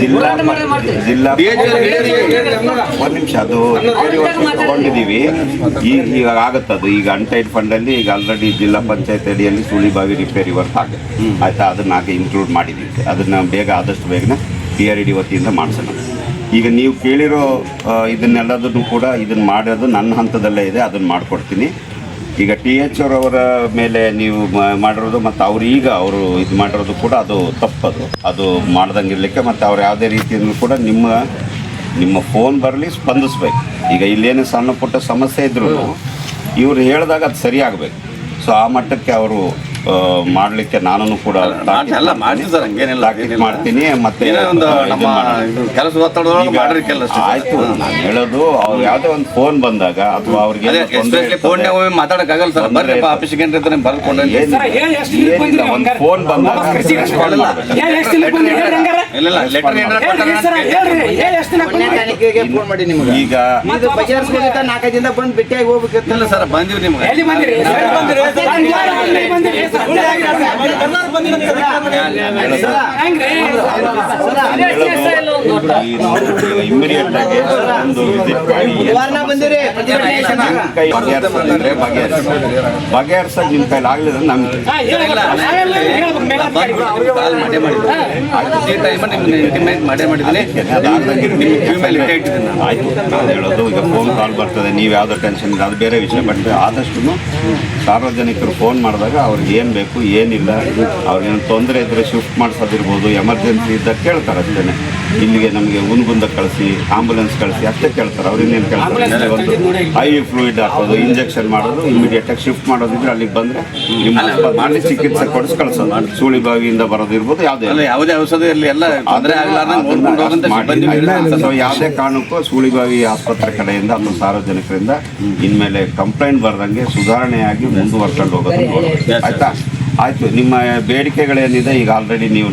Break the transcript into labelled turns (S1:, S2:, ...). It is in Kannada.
S1: ಜಿಲ್ಲಾ ಒಂದು ನಿಮಿಷ ಅದು ತಗೊಂಡಿದ್ದೀವಿ. ಈಗ ಆಗುತ್ತದು. ಈಗ ಅನ್ಟೈಡ್ ಫಂಡಲ್ಲಿ ಈಗ ಆಲ್ರೆಡಿ ಜಿಲ್ಲಾ ಪಂಚಾಯತ್ ಅಡಿಯಲ್ಲಿ ಸುಳಿಬಾವಿ ರಿಪೇರಿ ವರ್ಕ್ ಆಗುತ್ತೆ. ಆಯಿತಾ, ಅದನ್ನ ಇನ್ಕ್ಲೂಡ್ ಮಾಡಿದ್ದೀವಿ. ಅದನ್ನು ಬೇಗ ಆದಷ್ಟು ಬೇಗನೆ PRED ವತಿಯಿಂದ ಮಾಡಿಸೋಣ. ಈಗ ನೀವು ಕೇಳಿರೋ ಇದನ್ನೆಲ್ಲದನ್ನು ಕೂಡ ಇದನ್ನು ಮಾಡೋದು ನನ್ನ ಹಂತದಲ್ಲೇ ಇದೆ, ಅದನ್ನು ಮಾಡಿಕೊಡ್ತೀನಿ. ಈಗ TH ಅವರ ಮೇಲೆ ನೀವು ಮಾಡಿರೋದು ಮತ್ತು ಅವರು ಇದು ಮಾಡಿರೋದು ಕೂಡ ಅದು ತಪ್ಪದು. ಅದು ಮಾಡ್ದಂಗೆ ಇರಲಿಕ್ಕೆ ಮತ್ತು ಅವ್ರು ಯಾವುದೇ ರೀತಿಯಲ್ಲೂ ಕೂಡ ನಿಮ್ಮ ಫೋನ್ ಬರಲಿ ಸ್ಪಂದಿಸ್ಬೇಕು. ಈಗ ಇಲ್ಲೇನು ಸಣ್ಣ ಪುಟ್ಟ ಸಮಸ್ಯೆ ಇದ್ರೂ ಇವರು ಹೇಳಿದಾಗ ಅದು ಸರಿ ಆಗಬೇಕು. ಸೊ ಆ ಮಟ್ಟಕ್ಕೆ ಅವರು ಮಾಡಲಿಕ್ಕೆ ನಾನು ಕೂಡ ಮಾಡ್ತೀನಿ. ಮತ್ತೆ ಆಯ್ತು, ನಾನು ಹೇಳೋದು ಅವ್ರು ಯಾವುದೇ ಒಂದು ಫೋನ್ ಬಂದಾಗ ಅಥವಾ ಅವ್ರಿಗೆ
S2: ಮಾತಾಡಕ್ಕಾಗಲ್ಲ ಸರ್,
S1: ಏನಿಲ್ಲ, ಒಂದು ಫೋನ್ ಬಂದಾಗ ಈಗ
S2: 4 ದಿನ ಬಂದು ಭೇಟಿಯಾಗಿ ಹೋಗ್ಬೇಕಿತ್ತಲ್ಲ ಸರ್. ಬಂದಿವಿ ನಿಮ್ಗೆ
S1: ಇಮಿಡಿಯೇಟ್ ಆಗಿ ಒಂದು ವಿಸಿಟ್ ಮಾಡಿ ಬಗೆಹರಿಸೋದು ನಿಮ್ಮ ಕೈಲಿ ಆಗಲಿಲ್ಲ ನಮ್ಗೆ ಆಯ್ತು. ನಾನು ಹೇಳೋದು ಈಗ ಫೋನ್ ಕಾಲ್ ಬರ್ತದೆ, ನೀವು ಯಾವುದೋ ಟೆನ್ಷನ್ ಇಲ್ಲ, ಅದು ಬೇರೆ ವಿಷಯ. ಬಟ್ ಆದಷ್ಟು ಸಾರ್ವಜನಿಕರು ಫೋನ್ ಮಾಡಿದಾಗ ಅವ್ರಿಗೆ ಏನು ಬೇಕು ಏನಿಲ್ಲ, ಅವ್ರಿಗೇನು ತೊಂದರೆ ಇದ್ದರೆ ಶಿಫ್ಟ್ ಮಾಡಿಸೋದಿರ್ಬೋದು, ಎಮರ್ಜೆನ್ಸಿ ಇದ್ದಾಗ ಕೇಳ್ತಾರೆ ಅಷ್ಟೇ. ಇಲ್ಲಿಗೆ ನಮಗೆ ಹುನಗುಂದ ಕಳಿಸಿ, ಆಂಬುಲೆನ್ಸ್ ಕಳಿಸಿ ಅಷ್ಟೇ ಕೇಳ್ತಾರೆ. ಅವ್ರಿನ್ನೇನು ಕೇಳ್ತಾರೆ, ಒಂದು ಐ ಫ್ಲೂಯಿಡ್ ಹಾಕೋದು, ಇಂಜೆಕ್ಷನ್ ಮಾಡೋದು, ಇಮಿಡಿಯೇಟಾಗಿ ಶಿಫ್ಟ್ ಮಾಡೋದಿದ್ರೆ ಅಲ್ಲಿಗೆ ಬಂದರೆ ನಿಮ್ಮ ಮಾಡಿ ಚಿಕಿತ್ಸೆ ಕೊಡಿಸಿ ಕಳಿಸೋದು. ಸುಳಿಬಾವಿಯಿಂದ ಬರೋದಿರ್ಬೋದು,
S2: ಯಾವುದೇ ಔಷಧ ಇರಲಿ ಎಲ್ಲ
S1: ಯಾವುದೇ ಕಾರಣಕ್ಕೂ ಸುಳಿಬಾವಿ ಆಸ್ಪತ್ರೆ ಕಡೆಯಿಂದ ಅಥವಾ ಸಾರ್ವಜನಿಕರಿಂದ ಇನ್ಮೇಲೆ ಕಂಪ್ಲೇಂಟ್ ಬರ್ದಂಗೆ ಸುಧಾರಣೆಯಾಗಿ ಮುಂದುವರ್ಕೊಂಡು ಹೋಗೋದು. ಆಯ್ತಾ? ಆಯ್ತು. ನಿಮ್ಮ ಬೇಡಿಕೆಗಳೇನಿದೆ ಈಗ ಆಲ್ರೆಡಿ ನೀವು